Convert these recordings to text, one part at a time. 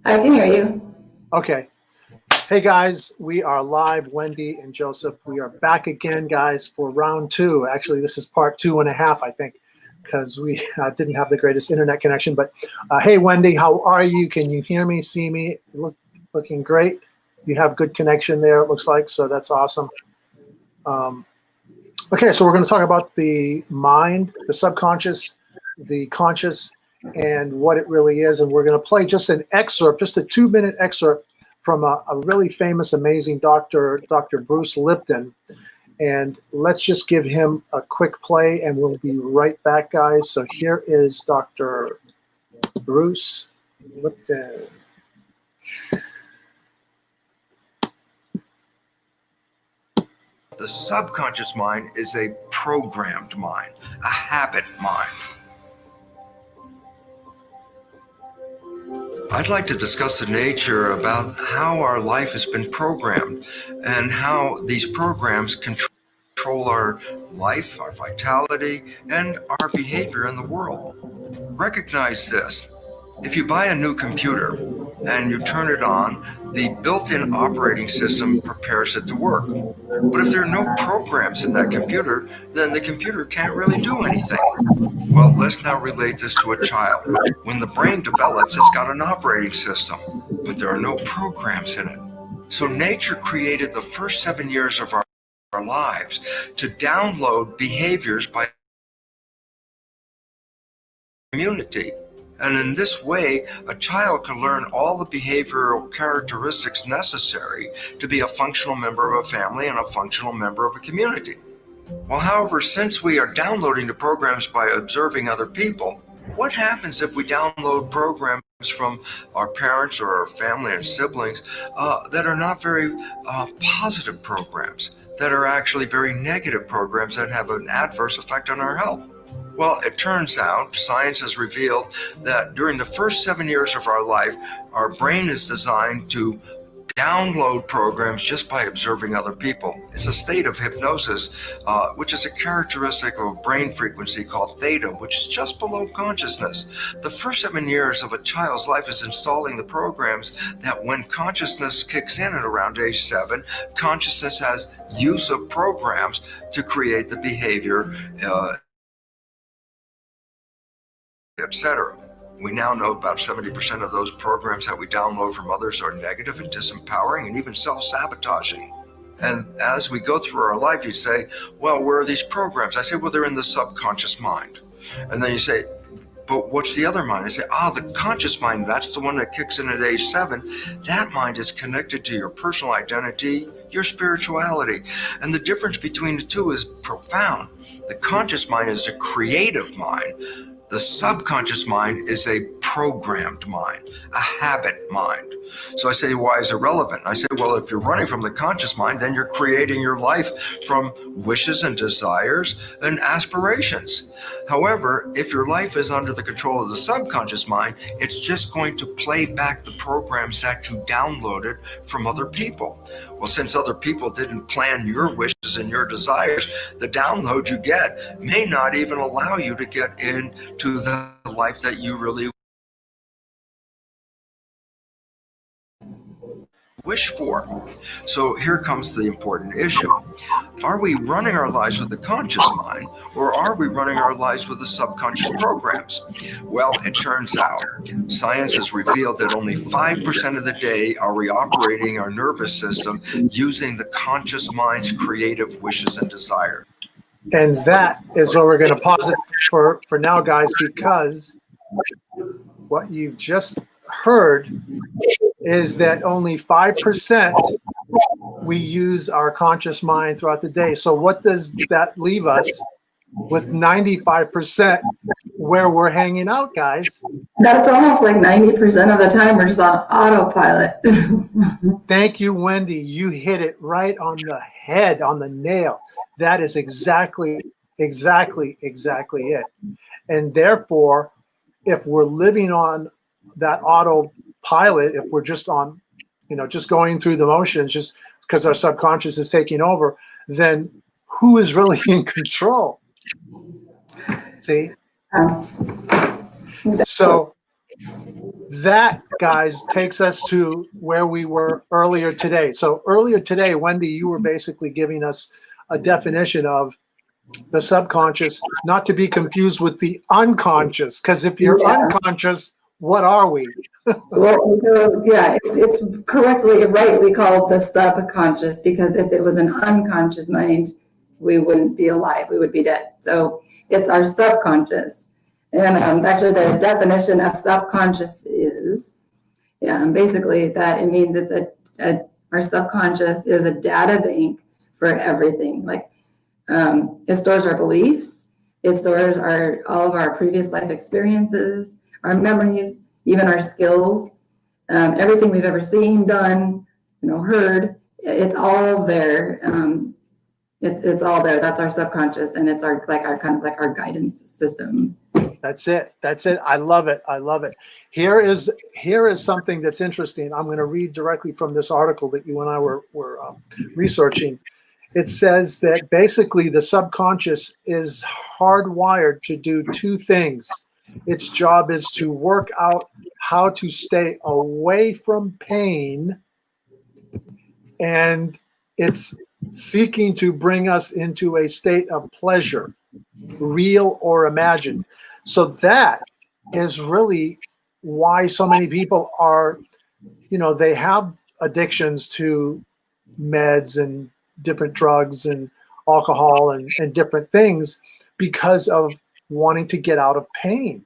I can hear you. Okay. Hey guys, we are live. Wendy and Joseph, we are back again, guys, for round two. Actually, this is part 2.5, I think, because we didn't have the greatest internet connection. But hey, Wendy, how are you? Can you hear me, see me? Looking great. You have good connection there, it looks like, so that's awesome. Okay, so we're going to talk about the mind, the subconscious, the conscious, and what it really is. And we're going to play just an excerpt, just a 2-minute excerpt from a really famous, amazing doctor, Dr. Bruce Lipton. And let's just give him a quick play, and we'll be right back, guys. So here is Dr. Bruce Lipton. The subconscious mind is a programmed mind, a habit mind. I'd like to discuss the nature about how our life has been programmed and how these programs control our life, our vitality, and our behavior in the world. Recognize this. If you buy a new computer and you turn it on, the built-in operating system prepares it to work. But if there are no programs in that computer, then the computer can't really do anything. Well, let's now relate this to a child. When the brain develops, it's got an operating system, but there are no programs in it. So nature created the first 7 years of our lives to download behaviors by community. And in this way, a child can learn all the behavioral characteristics necessary to be a functional member of a family and a functional member of a community. Well, however, since we are downloading the programs by observing other people, what happens if we download programs from our parents or our family and siblings that are not very positive programs, that are actually very negative programs that have an adverse effect on our health? Well, it turns out science has revealed that during the first 7 years of our life, our brain is designed to download programs just by observing other people. It's a state of hypnosis, which is a characteristic of a brain frequency called theta, which is just below consciousness. The first 7 years of a child's life is installing the programs that when consciousness kicks in at around age 7, consciousness has use of programs to create the behavior, etc. We now know about 70% of those programs that we download from others are negative and disempowering and even self-sabotaging. And as we go through our life, you say, well, where are these programs? I say, well, they're in the subconscious mind. And then you say, but what's the other mind? I say, the conscious mind, that's the one that kicks in at age 7. That mind is connected to your personal identity, your spirituality. And the difference between the two is profound. The conscious mind is a creative mind. The subconscious mind is a programmed mind, a habit mind. So I say, why is it relevant? I say, well, if you're running from the conscious mind, then you're creating your life from wishes and desires and aspirations. However, if your life is under the control of the subconscious mind, it's just going to play back the programs that you downloaded from other people. Well, since other people didn't plan your wishes and your desires, the download you get may not even allow you to get into the life that you really wish for. So here comes the important issue. Are we running our lives with the conscious mind, or are we running our lives with the subconscious programs? Well, it turns out science has revealed that only 5% of the day are we operating our nervous system using the conscious mind's creative wishes and desires. And that is where we're going to pause it for now, guys, because what you've just heard is that only 5% we use our conscious mind throughout the day. So what does that leave us with 95% where we're hanging out, guys? That's almost like 90% of the time we're just on autopilot. Thank you, Wendy. You hit it right on the head, on the nail. That is exactly it. And therefore, if we're living on that autopilot, if we're just on, just going through the motions, just because our subconscious is taking over, then who is really in control? See? So That, guys, takes us to where we were earlier today. So earlier today, Wendy, you were basically giving us a definition of the subconscious, not to be confused with the unconscious, because if you're unconscious, what are we? Well, so yeah, it's correctly, rightly called the subconscious, because if it was an unconscious mind, we wouldn't be alive, we would be dead. So it's our subconscious. And actually the definition of subconscious is, basically that it means it's our subconscious is a data bank for everything. Like it stores our beliefs, it stores all of our previous life experiences, our memories, even our skills, everything we've ever seen, done, heard. It's all there. It's all there. That's our subconscious, and it's our kind of like our guidance system. That's it. I love it. Here is something that's interesting. I'm going to read directly from this article that you and I were researching. It says that basically the subconscious is hardwired to do two things. Its job is to work out how to stay away from pain, and it's seeking to bring us into a state of pleasure, real or imagined. So that is really why so many people are, they have addictions to meds and different drugs and alcohol and different things because of wanting to get out of pain.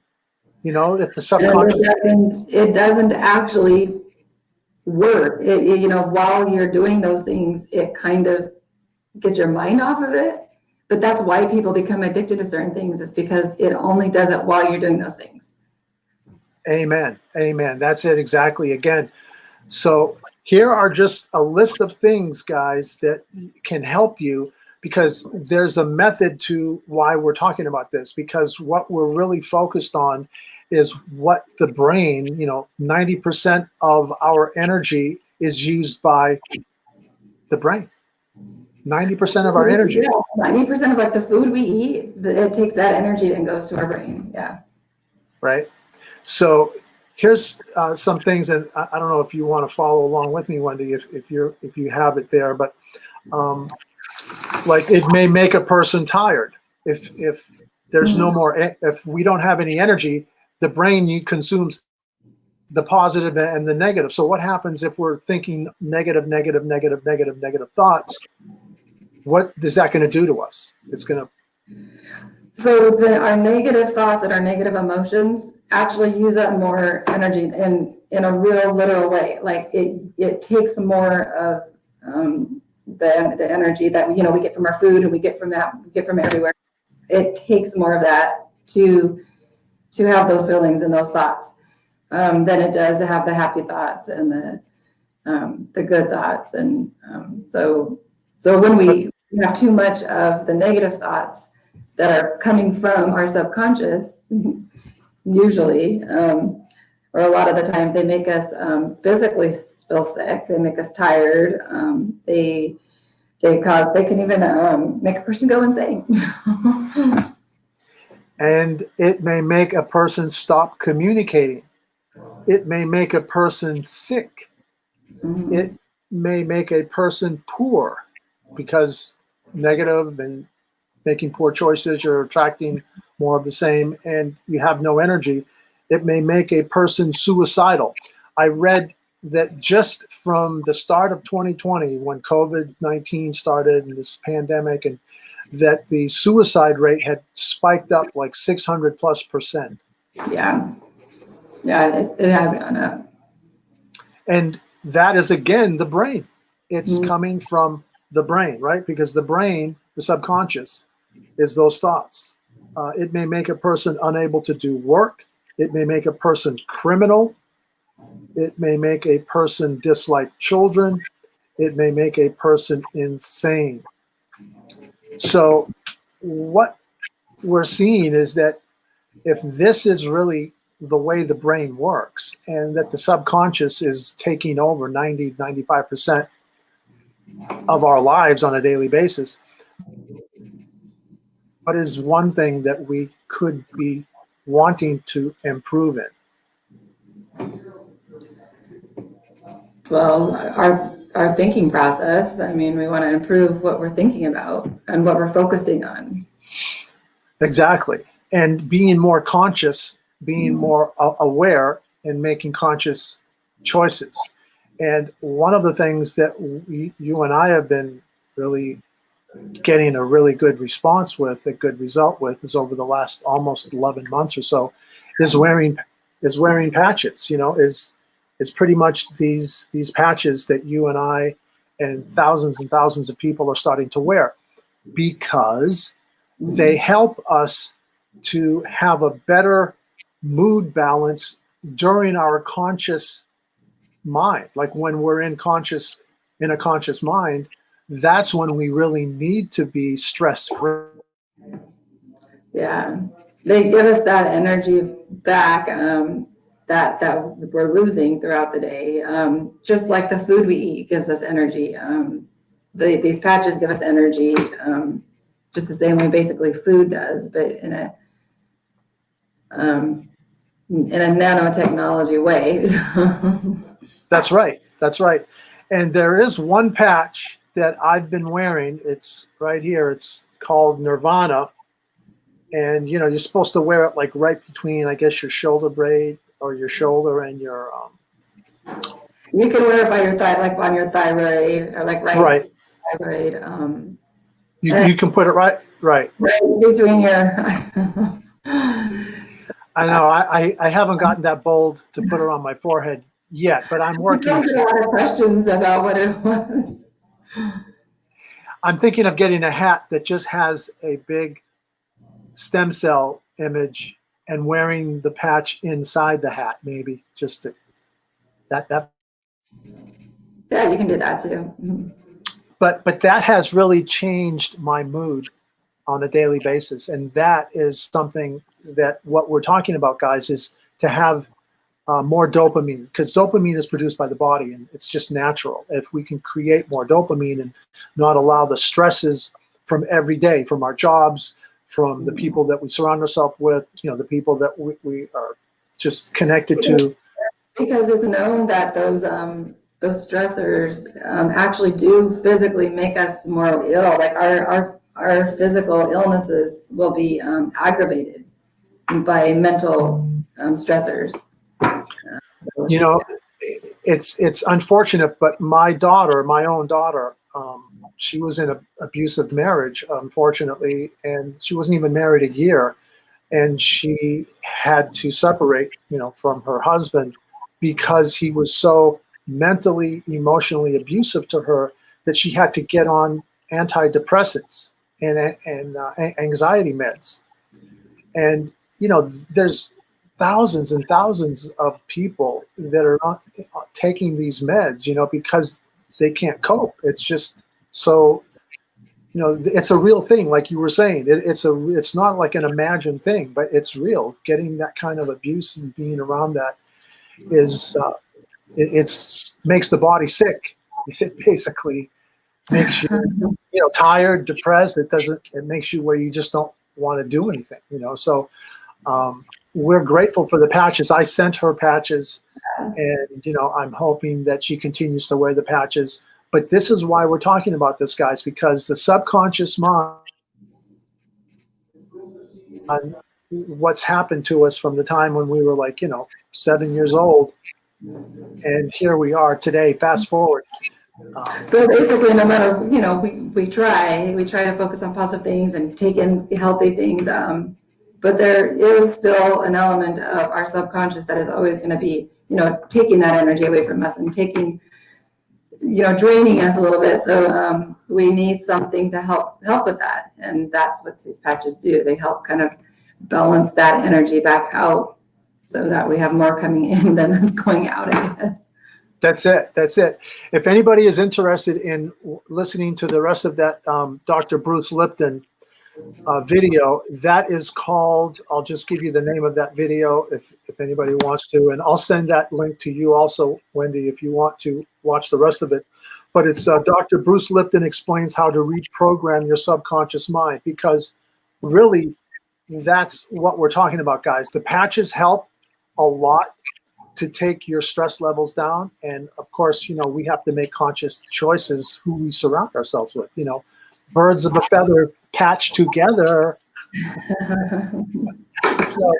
If the subconscious, it doesn't actually work. While you're doing those things, it kind of gets your mind off of it. But that's why people become addicted to certain things, is because it only does it while you're doing those things. Amen. That's it exactly. Again, so here are just a list of things, guys, that can help you, because there's a method to why we're talking about this, because what we're really focused on is what the brain, 90% of our energy is used by the brain. 90% of our energy. Yeah, 90% of like the food we eat, it takes that energy and goes to our brain. Yeah. Right. So here's some things, and I don't know if you want to follow along with me, Wendy, if you have it there, but like it may make a person tired if there's no more, if we don't have any energy, the brain consumes the positive and the negative. So what happens if we're thinking negative thoughts? What is that going to do to us? It's going to. So our negative thoughts and our negative emotions actually use up more energy in a real literal way. Like it takes more of the energy that we get from our food, and we get from everywhere. It takes more of that to have those feelings and those thoughts than it does to have the happy thoughts and the good thoughts. And so when we have too much of the negative thoughts that are coming from our subconscious, usually, or a lot of the time, they make us physically feel sick. They make us tired. They can even make a person go insane. And it may make a person stop communicating. It may make a person sick. Mm-hmm. It may make a person poor, because negative and making poor choices, you're attracting more of the same, and you have no energy. It may make a person suicidal. I read that just from the start of 2020, when COVID-19 started and this pandemic, and that the suicide rate had spiked up like 600+%. Yeah, it has gone up. And that is, again, the brain. It's coming from the brain, right? Because the brain, the subconscious, is those thoughts. It may make a person unable to do work. It may make a person criminal. It may make a person dislike children. It may make a person insane. So what we're seeing is that if this is really the way the brain works, and that the subconscious is taking over 90-95% of our lives on a daily basis, what is one thing that we could be wanting to improve in? Well, our thinking process. I mean, we want to improve what we're thinking about and what we're focusing on. Exactly. And being more conscious, being more aware, and making conscious choices. And one of the things that you and I have been really getting a really good response with, a good result with, is over the last almost 11 months or so, is wearing patches. You know, is pretty much these patches that you and I and thousands of people are starting to wear, because they help us to have a better mood balance during our conscious mind. Like when we're in a conscious mind, that's when we really need to be stress free. Yeah, they give us that energy back that we're losing throughout the day. Just like the food we eat gives us energy. These patches give us energy, just the same way basically food does, but in a nanotechnology way. That's right. That's right. And there is one patch that I've been wearing. It's right here. It's called Nirvana. And, you know, you're supposed to wear it like right between, I guess, your shoulder blade or your shoulder and your. You can wear it by your thigh, like on your thyroid, or like right. Thyroid. You can put it right between your. I know. I haven't gotten that bold to put it on my forehead yet, but I'm working. I get a lot of questions about what it was. I'm thinking of getting a hat that just has a big stem cell image and wearing the patch inside the hat, maybe just that. Yeah, you can do that too. But that has really changed my mood on a daily basis, and that is something that what we're talking about, guys, is to have more dopamine, because dopamine is produced by the body and it's just natural. If we can create more dopamine and not allow the stresses from every day, from our jobs, from the people that we surround ourselves with, you know, the people that we are just connected to. Because it's known that those stressors actually do physically make us more ill. Like our physical illnesses will be aggravated by mental stressors. You know, it's unfortunate, but my own daughter, she was in an abusive marriage, unfortunately, and she wasn't even married a year, and she had to separate, you know, from her husband because he was so mentally, emotionally abusive to her that she had to get on antidepressants and anxiety meds. And, you know, there's thousands and thousands of people that are not taking these meds, you know, because they can't cope. It's just so, you know, it's a real thing. Like you were saying, it's not like an imagined thing, but it's real. Getting that kind of abuse and being around that is, it's makes the body sick. It basically makes you, you know, tired, depressed. It makes you where you just don't want to do anything, you know? So, we're grateful for the patches. I sent her patches, and, you know, I'm hoping that she continues to wear the patches. But this is why we're talking about this, guys, because the subconscious mind, on what's happened to us from the time when we were like, you know, 7 years old, and here we are today. Fast forward. So basically, no matter, you know, we try to focus on positive things and take in healthy things. But there is still an element of our subconscious that is always going to be, you know, taking that energy away from us and taking, you know, draining us a little bit. So we need something to help with that. And that's what these patches do. They help kind of balance that energy back out so that we have more coming in than is going out, I guess. That's it. That's it. If anybody is interested in listening to the rest of that Dr. Bruce Lipton video, that is called, I'll just give you the name of that video if anybody wants to, and I'll send that link to you also, Wendy, if you want to watch the rest of it. But it's Dr. Bruce Lipton explains how to reprogram your subconscious mind, because really that's what we're talking about, guys. The patches help a lot to take your stress levels down. And of course, you know, we have to make conscious choices who we surround ourselves with. You know, birds of a feather patch together. So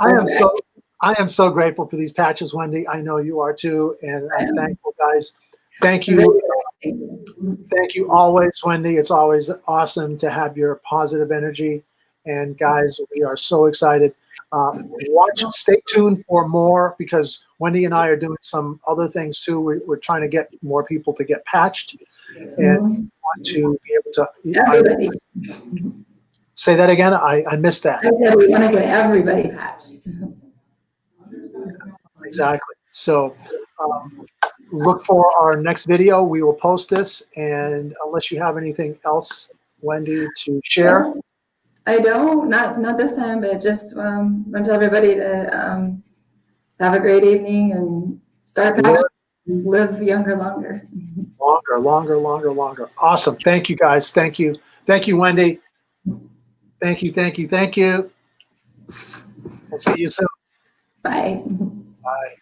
I am so grateful for these patches, Wendy. I know you are too, and I'm thankful, guys. Thank you. Thank you always, Wendy. It's always awesome to have your positive energy. And guys, we are so excited. Stay tuned for more, because Wendy and I are doing some other things too. We're trying to get more people to get patched, and want to be able to. Everybody. Say that again. I missed that. I said we want to get everybody patched. Exactly. So look for our next video. We will post this, and unless you have anything else, Wendy, to share. I don't, not this time, but just want to tell everybody to have a great evening and start patching, live younger, longer. Longer. Awesome. Thank you, guys. Thank you. Thank you, Wendy. Thank you. I'll see you soon. Bye. Bye.